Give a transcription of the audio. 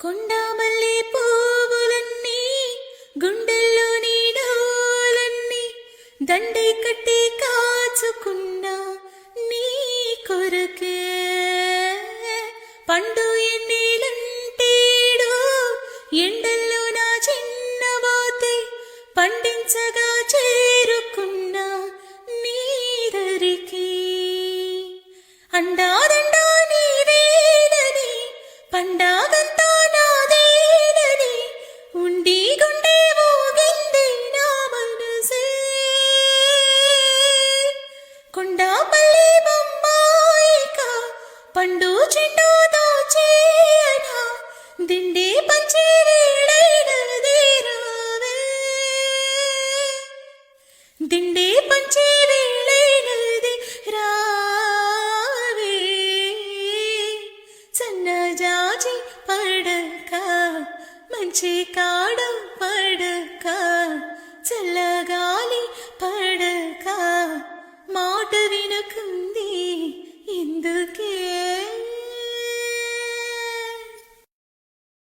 కొండామల్లి పువ్వులన్నీ గుండెల్లో నీడోలన్నీ దండే కట్టి కాచుకున్నా నీ కొరకే పండు ఎన్నెలంటేడో ఎండల్లో నా చిన్నవాతే పండించగా చేరుకున్నా నీ దరికి అండాదండా నీవేదని పండాగంతా నాదేనని ఉండి గుండె ఊగింది నా మనసే కొండాపల్లి బొమ్మాయిక పండు చెండు దోచేయనా దిండి పంచి వేడైనది రావే దిండి పంచి వేళైనది రావే సన్నజాజి పడక మంచి కాడ